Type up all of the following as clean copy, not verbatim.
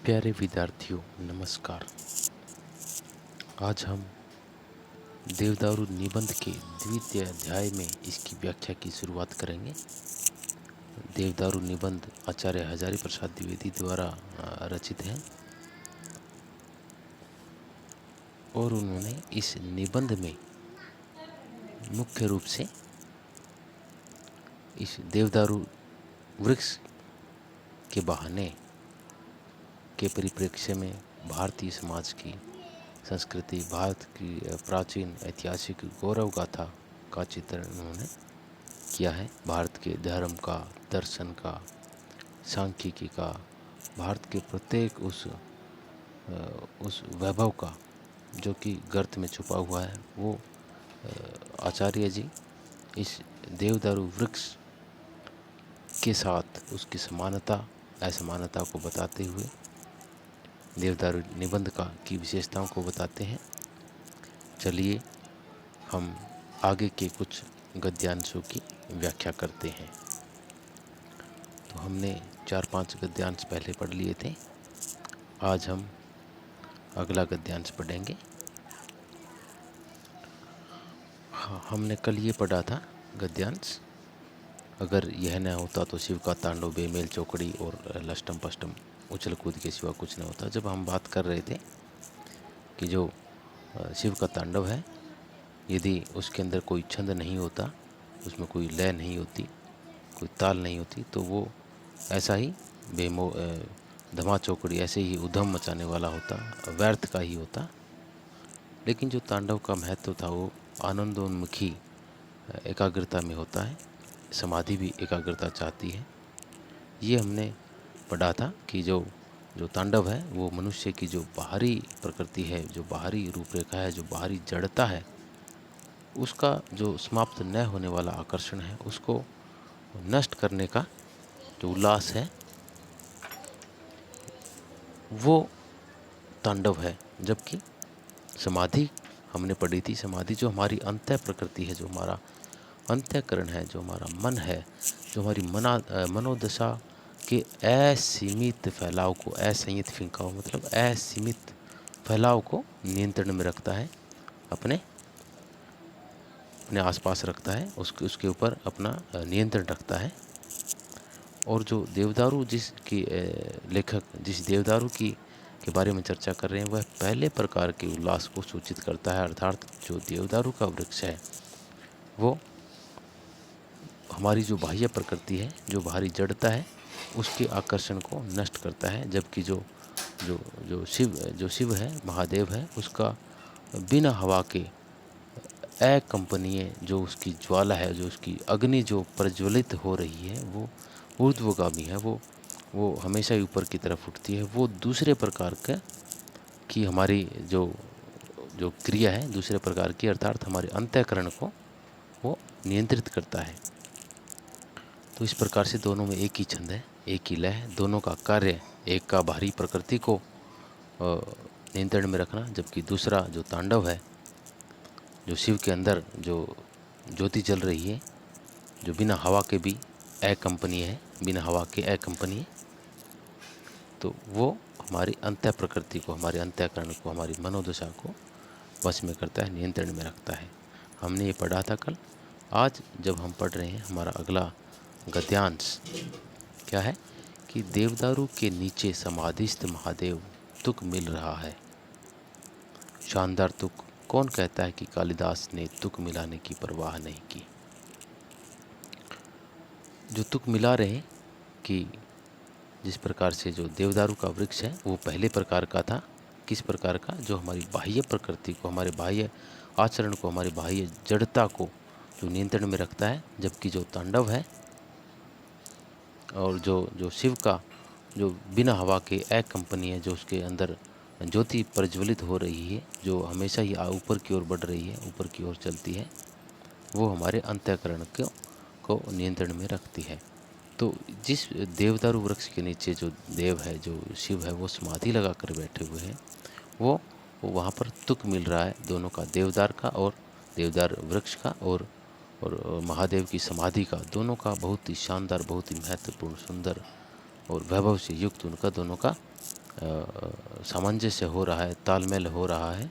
प्यारे विद्यार्थियों नमस्कार। आज हम देवदारू निबंध के द्वितीय अध्याय में इसकी व्याख्या की शुरुआत करेंगे। देवदारू निबंध आचार्य हजारी प्रसाद द्विवेदी द्वारा रचित है और उन्होंने इस निबंध में मुख्य रूप से इस देवदारू वृक्ष के बहाने के परिप्रेक्ष्य में भारतीय समाज की संस्कृति, भारत की प्राचीन ऐतिहासिक गौरव गाथा का चित्रण उन्होंने किया है। भारत के धर्म का, दर्शन का, सांख्यिकी का, भारत के प्रत्येक उस वैभव का जो कि गर्त में छुपा हुआ है, वो आचार्य जी इस देवदारू वृक्ष के साथ उसकी समानता असमानता को बताते हुए देवदारू निबंध की विशेषताओं को बताते हैं। चलिए हम आगे के कुछ गद्यांशों की व्याख्या करते हैं। तो हमने 4-5 गद्यांश पहले पढ़ लिए थे। आज हम अगला गद्यांश पढ़ेंगे। हाँ, हमने कल ये पढ़ा था गद्यांश, अगर यह न होता तो शिव का तांडव बेमेल चौकड़ी और लष्टम पष्टम उछल कूद के सिवा कुछ न होता। जब हम बात कर रहे थे कि जो शिव का तांडव है, यदि उसके अंदर कोई छंद नहीं होता, उसमें कोई लय नहीं होती, कोई ताल नहीं होती, तो वो ऐसा ही धमा चौकड़ी ऐसे ही उधम मचाने वाला होता, व्यर्थ का ही होता। लेकिन जो तांडव का महत्व था वो आनंदोन्मुखी एकाग्रता में होता है। समाधि भी एकाग्रता चाहती है। ये हमने पढ़ा था कि जो तांडव है वो मनुष्य की जो बाहरी प्रकृति है, जो बाहरी रूपरेखा है, जो बाहरी जड़ता है, उसका जो समाप्त न होने वाला आकर्षण है, उसको नष्ट करने का जो उल्लास है, वो तांडव है। जबकि समाधि हमने पढ़ी थी, समाधि जो हमारी अंतः प्रकृति है, जो हमारा अंतःकरण है, जो हमारा मन है, जो हमारी मनोदशा के असीमित फैलाव को, असंयत फिंकाव मतलब असीमित फैलाव को नियंत्रण में रखता है, अपने आसपास रखता है, उसके ऊपर अपना नियंत्रण रखता है। और जो देवदारू जिसकी लेखक जिस देवदारू के बारे में चर्चा कर रहे हैं, वह पहले प्रकार के उल्लास को सूचित करता है। अर्थात जो देवदारू का वृक्ष है वो हमारी जो बाह्य प्रकृति है, जो बाहरी जड़ता है, उसके आकर्षण को नष्ट करता है। जबकि जो जो जो शिव है, महादेव है, उसका बिना हवा के अकंपनीय जो उसकी ज्वाला है, जो उसकी अग्नि जो प्रज्वलित हो रही है, वो ऊर्ध्वगामी है, वो हमेशा ही ऊपर की तरफ उठती है। वो दूसरे प्रकार की हमारी जो क्रिया है, दूसरे प्रकार की, अर्थात हमारे अंतःकरण को वो नियंत्रित करता है। तो इस प्रकार से दोनों में एक ही छंद है, एक ही लय है। दोनों का कार्य, एक का बाहरी प्रकृति को नियंत्रण में रखना, जबकि दूसरा जो तांडव है, जो शिव के अंदर जो ज्योति जल रही है, जो बिना हवा के भी अकंपनीय है, बिना हवा के अकंपनीय, तो वो हमारी अंतः प्रकृति को, हमारे अंतःकरण को, हमारी मनोदशा को वश में करता है, नियंत्रण में रखता है। हमने ये पढ़ा था कल। आज जब हम पढ़ रहे हैं, हमारा अगला गद्यांश क्या है कि देवदारू के नीचे समाधिस्थ महादेव तुक मिल रहा है। शानदार तुक। कौन कहता है कि कालिदास ने तुक मिलाने की परवाह नहीं की। जो तुक मिला रहे कि जिस प्रकार से जो देवदारू का वृक्ष है वो पहले प्रकार का था। किस प्रकार का? जो हमारी बाह्य प्रकृति को, हमारे बाह्य आचरण को, हमारी बाह्य जड़ता को जो नियंत्रण में रखता है। जबकि जो तांडव है और जो शिव का जो बिना हवा के अकंपनीय है, जो उसके अंदर ज्योति प्रज्वलित हो रही है, जो हमेशा ही ऊपर की ओर बढ़ रही है, ऊपर की ओर चलती है, वो हमारे अंतःकरण को नियंत्रण में रखती है। तो जिस देवदारू वृक्ष के नीचे जो देव है, जो शिव है, वो समाधि लगा कर बैठे हुए हैं, वो वहाँ पर तुक मिल रहा है दोनों का, देवदार का और देवदार वृक्ष का और महादेव की समाधि का, दोनों का बहुत ही शानदार, बहुत ही महत्वपूर्ण, सुंदर और वैभव से युक्त उनका दोनों का सामंजस्य हो रहा है, तालमेल हो रहा है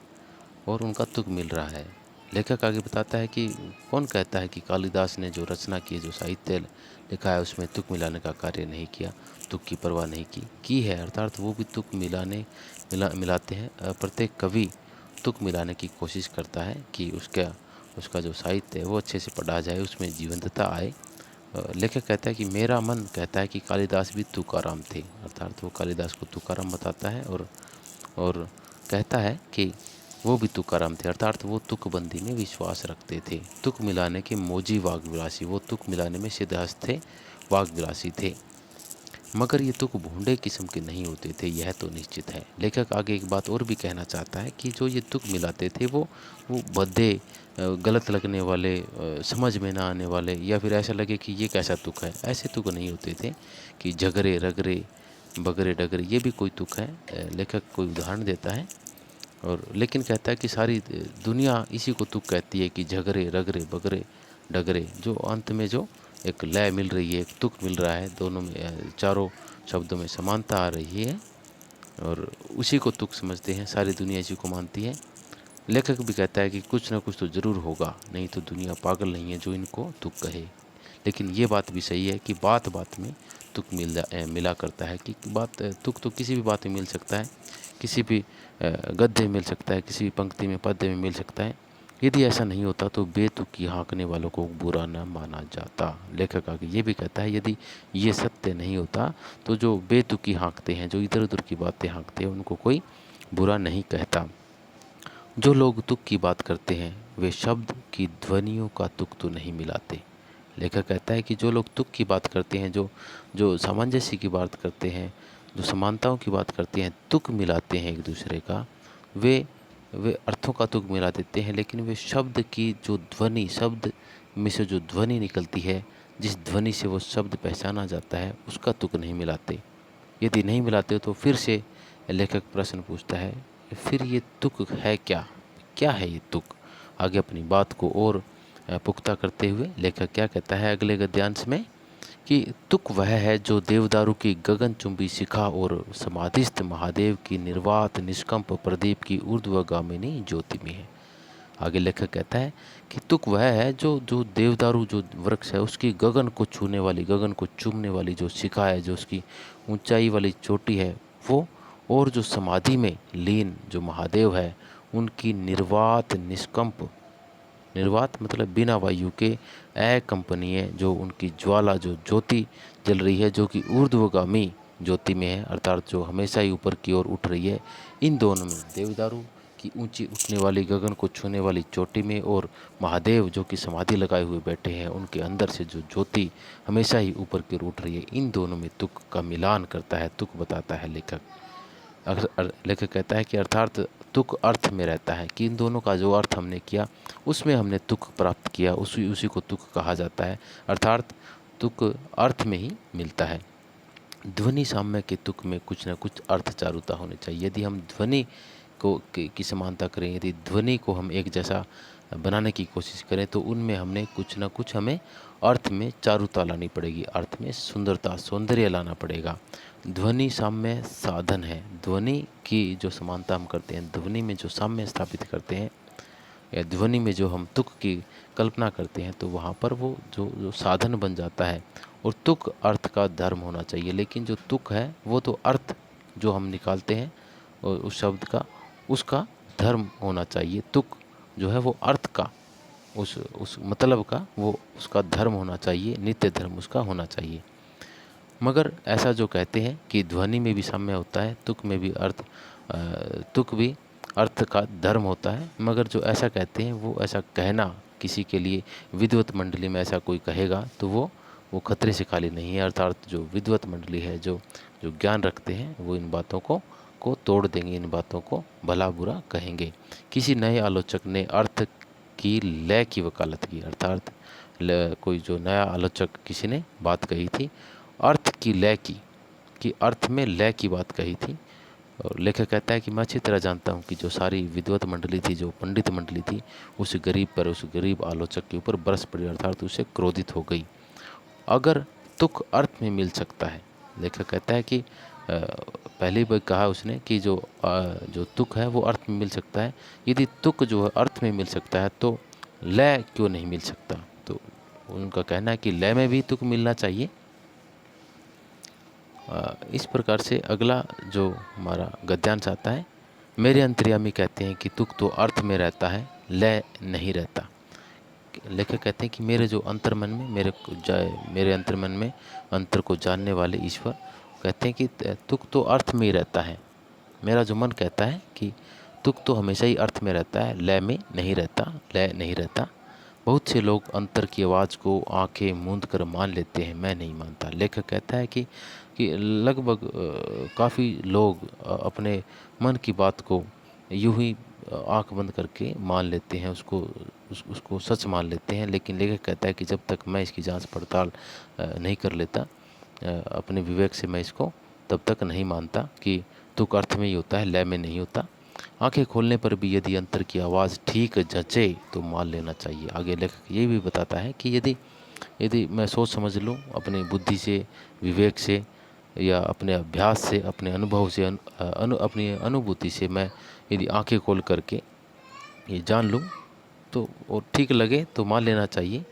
और उनका तुक मिल रहा है। लेखक आगे बताता है कि कौन कहता है कि कालिदास ने जो रचना की, जो साहित्य लिखा है उसमें तुक मिलाने का कार्य नहीं किया, तुक की परवाह नहीं की है। अर्थात वो भी तुक मिलाते हैं। प्रत्येक कवि तुक मिलाने की कोशिश करता है कि उसका जो साहित्य है वो अच्छे से पढ़ा जाए, उसमें जीवंतता आए। लेखक कहता है कि मेरा मन कहता है कि कालिदास भी तुकाराम थे। अर्थात वो कालिदास को तुकाराम बताता है और कहता है कि वो भी तुकाराम थे। अर्थात वो तुकबंदी में विश्वास रखते थे, तुक मिलाने के मोजी वाग्विलासी, वो तुक मिलाने में सिद्धहस्त थे, वाग्विलासी थे। मगर ये तुक भोंडे किस्म के नहीं होते थे, यह तो निश्चित है। लेखक आगे एक बात और भी कहना चाहता है कि जो ये तुक मिलाते थे वो भद्दे, गलत लगने वाले, समझ में ना आने वाले, या फिर ऐसा लगे कि ये कैसा तुक है, ऐसे तुक नहीं होते थे कि झगरे रगरे बगरे डगरे, ये भी कोई तुक है। लेखक कोई उदाहरण देता है और लेकिन कहता है कि सारी दुनिया इसी को तुक कहती है कि झगरे रगरे बगरे डगरे, जो अंत में जो एक लय मिल रही है, एक तुक मिल रहा है, दोनों में चारों शब्दों में समानता आ रही है और उसी को तुक समझते हैं, सारी दुनिया इसी को मानती है। लेखक भी कहता है कि कुछ ना कुछ तो ज़रूर होगा, नहीं तो दुनिया पागल नहीं है जो इनको तुक कहे। लेकिन ये बात भी सही है कि बात बात में तुक मिला करता है कि बात तुक तो किसी भी बात में मिल सकता है, किसी भी गद्य में मिल सकता है, किसी भी पंक्ति में पद्य में मिल सकता है। यदि ऐसा नहीं होता तो बेतुकी हाँकने वालों को बुरा न माना जाता। लेखक आगे ये भी कहता है यदि ये सत्य नहीं होता तो जो बेतुकी हाँकते हैं, जो इधर उधर की बातें हाँकते हैं, उनको कोई बुरा नहीं कहता। जो लोग तुक की बात करते हैं वे शब्द की ध्वनियों का तुक तो नहीं मिलाते। लेखक कहता है कि जो लोग तुक की बात करते हैं, जो जो सामंजस्य की बात करते हैं, जो समानताओं की बात करते हैं, तुक मिलाते हैं एक दूसरे का, वे अर्थों का तुक मिला देते हैं, लेकिन वे शब्द की जो ध्वनि, शब्द में से जो ध्वनि निकलती है, जिस ध्वनि से वो शब्द पहचाना जाता है, उसका तुक नहीं मिलाते। यदि नहीं मिलाते तो फिर से लेखक प्रश्न पूछता है, फिर ये तुक है क्या? क्या है ये तुक? आगे अपनी बात को और पुख्ता करते हुए लेखक क्या कहता है अगले गद्यांश में कि तुक वह है जो देवदारू की गगनचुंबी शिखा और समाधिस्थ महादेव की निर्वात निष्कंप प्रदीप की ऊर्ध्वगामिनी ज्योति में है। आगे लेखक कहता है कि तुक वह है जो जो देवदारू जो वृक्ष है उसकी गगन को छूने वाली, गगन को चूमने वाली जो शिखा है, जो उसकी ऊंचाई वाली चोटी है वो, और जो समाधि में लीन जो महादेव है उनकी निर्वात निष्कंप, निर्वात मतलब बिना वायु के, अकंपनीय जो उनकी ज्वाला, जो ज्योति जल रही है, जो कि ऊर्ध्वगामी ज्योति में है, अर्थात जो हमेशा ही ऊपर की ओर उठ रही है। इन दोनों में, देवदारू की ऊंची उठने वाली गगन को छूने वाली चोटी में और महादेव जो कि समाधि लगाए हुए बैठे हैं, उनके अंदर से जो ज्योति हमेशा ही ऊपर की ओर उठ रही है, इन दोनों में तुक का मिलान करता है, तुक बताता है लेखक। लेखक कहता है कि अर्थात तुक अर्थ में रहता है, कि इन दोनों का जो अर्थ हमने किया उसमें हमने तुक प्राप्त किया, उसी को तुक कहा जाता है। अर्थात तुक अर्थ में ही मिलता है। ध्वनि साम्य के तुक में कुछ न कुछ अर्थ चारुता होनी चाहिए। यदि हम ध्वनि की समानता करें, यदि ध्वनि को हम एक जैसा बनाने की कोशिश करें तो उनमें हमने कुछ न कुछ हमें अर्थ में चारुता लानी पड़ेगी, अर्थ में सुंदरता, सौंदर्य लाना पड़ेगा। ध्वनि साम्य साधन है। ध्वनि की जो समानता हम करते हैं, ध्वनि में जो साम्य स्थापित करते हैं, या ध्वनि में जो हम तुक की कल्पना करते हैं, तो वहाँ पर वो जो साधन बन जाता है। और तुक अर्थ का धर्म होना चाहिए, लेकिन जो तुक है वो तो अर्थ जो हम निकालते हैं और उस शब्द का, उसका धर्म होना चाहिए। तुक जो है वो अर्थ का, उस मतलब का, वो उसका धर्म होना चाहिए, नित्य धर्म उसका होना चाहिए। मगर ऐसा जो कहते हैं कि ध्वनि में भी साम्य होता है, तुक में भी तुक भी अर्थ का धर्म होता है, मगर जो ऐसा कहते हैं वो ऐसा कहना किसी के लिए, विद्वत मंडली में ऐसा कोई कहेगा तो वो खतरे से खाली नहीं है। अर्थात जो विद्वत मंडली है, जो जो ज्ञान रखते हैं, वो इन बातों को तोड़ देंगे, इन बातों को भला बुरा कहेंगे। किसी नए आलोचक ने अर्थ की लय की वकालत की, अर्थात कोई जो नया आलोचक किसी ने बात कही थी, अर्थ की लय की, कि अर्थ में लय की बात कही थी। और लेखक कहता है कि मैं अच्छी तरह जानता हूँ कि जो सारी विद्वत मंडली थी, जो पंडित मंडली थी, उस गरीब आलोचक के ऊपर बरस पड़ी, अर्थात उससे क्रोधित हो गई। अगर तुक अर्थ में मिल सकता है, लेखक कहता है कि पहले भी कहा उसने कि जो तुक है वो अर्थ में मिल सकता है। यदि तुक जो है अर्थ में मिल सकता है तो लय क्यों नहीं मिल सकता? तो उनका कहना है कि लय में भी तुक मिलना चाहिए। इस प्रकार से अगला जो हमारा गद्यांश आता है, मेरे अंतर्यामी कहते हैं कि तुक तो अर्थ में रहता है, लय नहीं रहता। लेखक कहते हैं कि मेरे जो अंतर्मन में मेरे अंतर्मन में अंतर को जानने वाले ईश्वर कहते हैं कि तुक तो अर्थ में ही रहता है। मेरा जो मन कहता है कि तुक तो हमेशा ही अर्थ में रहता है, लय में नहीं रहता, लय नहीं रहता। बहुत से लोग अंतर की आवाज़ को आंखें मूंद कर मान लेते हैं, मैं नहीं मानता। लेखक कहता है कि लगभग काफ़ी लोग अपने मन की बात को यूं ही आंख बंद करके मान लेते हैं, उसको सच मान लेते हैं। लेकिन लेखक कहता है कि जब तक मैं इसकी जांच पड़ताल नहीं कर लेता अपने विवेक से, मैं इसको तब तक नहीं मानता कि तुक अर्थ में ही होता है, लय में नहीं होता। आंखें खोलने पर भी यदि अंतर की आवाज़ ठीक जचे तो मान लेना चाहिए। आगे लेखक ये भी बताता है कि यदि यदि मैं सोच समझ लूँ अपनी बुद्धि से, विवेक से, या अपने अभ्यास से, अपने अनुभव से, अपनी अनुभूति से मैं यदि आंखें खोल करके ये जान लूँ तो और ठीक लगे तो मान लेना चाहिए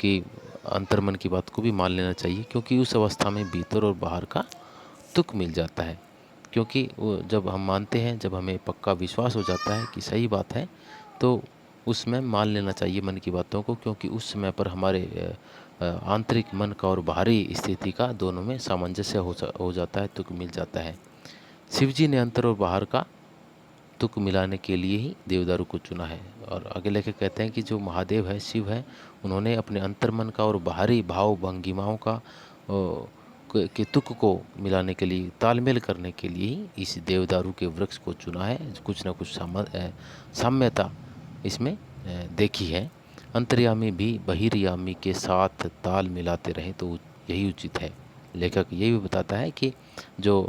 कि अंतर्मन की बात को भी मान लेना चाहिए, क्योंकि उस अवस्था में भीतर और बाहर का तुक मिल जाता है। क्योंकि वो जब हम मानते हैं, जब हमें पक्का विश्वास हो जाता है कि सही बात है, तो उसमें मान लेना चाहिए मन की बातों को, क्योंकि उस समय पर हमारे आंतरिक मन का और बाहरी स्थिति का दोनों में सामंजस्य हो जाता है, तुक मिल जाता है। शिव जी ने अंतर और बाहर का तुक मिलाने के लिए ही देवदारू को चुना है। और आगे लेखक कहते हैं कि जो महादेव है, शिव है, उन्होंने अपने अंतर्मन का और बाहरी भाव भंगिमाओं का के तुक को मिलाने के लिए, तालमेल करने के लिए ही इस देवदारू के वृक्ष को चुना है। कुछ ना कुछ साम्यता इसमें देखी है। अंतर्यामी भी बहिर्यामी के साथ ताल मिलाते रहे तो यही उचित है। लेखक ये भी बताता है कि जो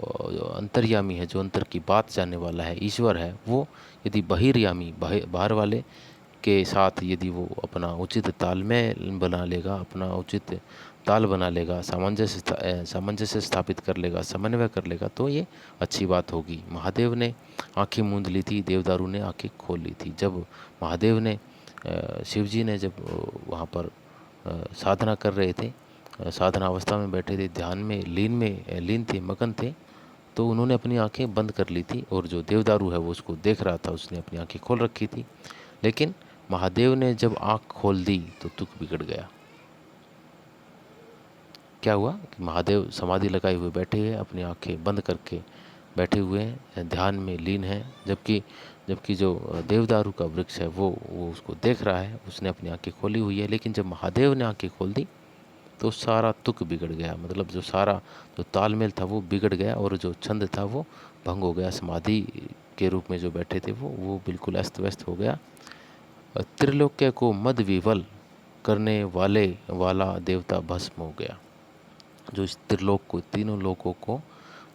अंतर्यामी है, जो अंतर की बात जानने वाला है, ईश्वर है, वो यदि बहिर्यामी बाहर वाले के साथ यदि वो अपना उचित तालमेल बना लेगा, अपना उचित ताल बना लेगा, सामंजस्य स्थापित कर लेगा, समन्वय कर लेगा, तो ये अच्छी बात होगी। महादेव ने आंखें मूंद ली थी, देवदारू ने आंखें खोल ली थी। जब महादेव ने शिव जी ने जब वहाँ पर साधना कर रहे थे, साधना अवस्था में बैठे थे, ध्यान में लीन थे, मगन थे, तो उन्होंने अपनी आंखें बंद कर ली थी और जो देवदारू है वो उसको देख रहा था, उसने अपनी आंखें खोल रखी थी। लेकिन महादेव ने जब आंख खोल दी तो तुक बिगड़ गया। क्या हुआ कि महादेव समाधि लगाए हुए बैठे हैं, अपनी आंखें बंद करके बैठे हुए हैं, ध्यान में लीन हैं, जबकि जबकि जो देवदारू का वृक्ष है वो उसको देख रहा है, उसने अपनी आंखें खोली हुई है। लेकिन जब महादेव ने आंखें खोल दी तो सारा तुक बिगड़ गया, मतलब जो तालमेल था वो बिगड़ गया और जो छंद था वो भंग हो गया। समाधि के रूप में जो बैठे थे वो बिल्कुल अस्त व्यस्त हो गया। त्रिलोक्य को मद विवल करने वाला देवता भस्म हो गया। जो इस त्रिलोक को, तीनों लोकों को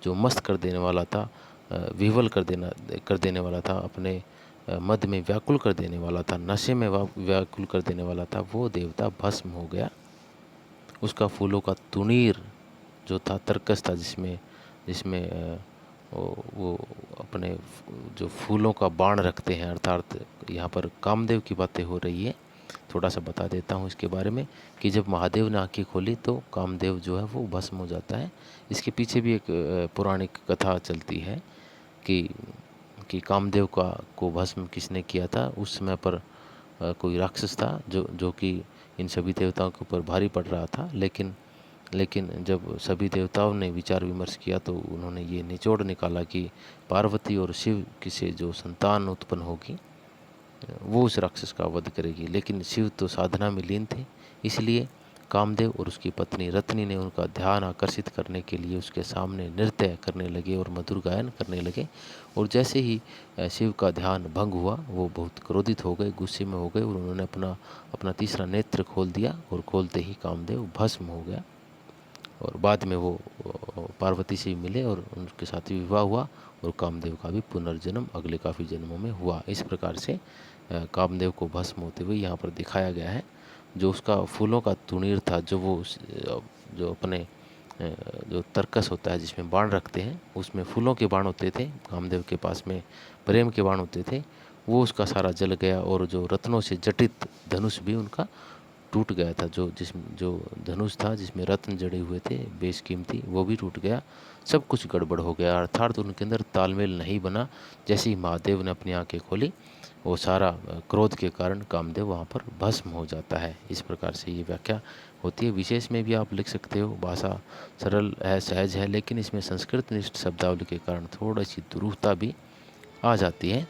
जो मस्त कर देने वाला था, विवल कर देने वाला था, अपने मद में व्याकुल कर देने वाला था, नशे में व्याकुल कर देने वाला था, वो देवता भस्म हो गया। उसका फूलों का तुनीर जो था, तरकस था, जिसमें जिसमें वो अपने जो फूलों का बाण रखते हैं, अर्थात यहाँ पर कामदेव की बातें हो रही है। थोड़ा सा बता देता हूँ इसके बारे में कि जब महादेव ने आंखें खोली तो कामदेव जो है वो भस्म हो जाता है। इसके पीछे भी एक पौराणिक कथा चलती है कि कामदेव को भस्म किसने किया था। उस समय पर कोई राक्षस था जो कि इन सभी देवताओं के ऊपर भारी पड़ रहा था। लेकिन जब सभी देवताओं ने विचार विमर्श किया तो उन्होंने ये निचोड़ निकाला कि पार्वती और शिव की से जो संतान उत्पन्न होगी वो उस राक्षस का वध करेगी। लेकिन शिव तो साधना में लीन थे, इसलिए कामदेव और उसकी पत्नी रत्नी ने उनका ध्यान आकर्षित करने के लिए उसके सामने नृत्य करने लगे और मधुर गायन करने लगे। और जैसे ही शिव का ध्यान भंग हुआ, वो बहुत क्रोधित हो गए, गुस्से में हो गए और उन्होंने अपना तीसरा नेत्र खोल दिया और खोलते ही कामदेव भस्म हो गया। और बाद में वो पार्वती से मिले और उनके साथ ही विवाह हुआ और कामदेव का भी पुनर्जन्म अगले काफ़ी जन्मों में हुआ। इस प्रकार से कामदेव को भस्म होते हुए यहाँ पर दिखाया गया है। जो उसका फूलों का तुनीर था, जो अपने जो तरकस होता है जिसमें बाण रखते हैं, उसमें फूलों के बाण होते थे, कामदेव के पास में प्रेम के बाण होते थे, वो उसका सारा जल गया। और जो रत्नों से जटित धनुष भी उनका टूट गया था, जो धनुष था जिसमें रत्न जड़े हुए थे बेशकीमती, वो भी टूट गया। सब कुछ गड़बड़ हो गया, अर्थात उनके अंदर तालमेल नहीं बना। जैसे ही महादेव ने अपनी आंखें खोली, वो सारा क्रोध के कारण कामदेव वहाँ पर भस्म हो जाता है। इस प्रकार से ये व्याख्या होती है। विशेष में भी आप लिख सकते हो, भाषा सरल है, सहज है, लेकिन इसमें संस्कृत निष्ठ शब्दावली के कारण थोड़ी सी दुरूहता भी आ जाती है।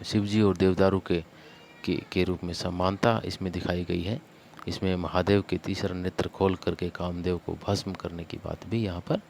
शिवजी और देवदारू के रूप में समानता इसमें दिखाई गई है। इसमें महादेव के तीसरा नेत्र खोल करके कामदेव को भस्म करने की बात भी यहाँ पर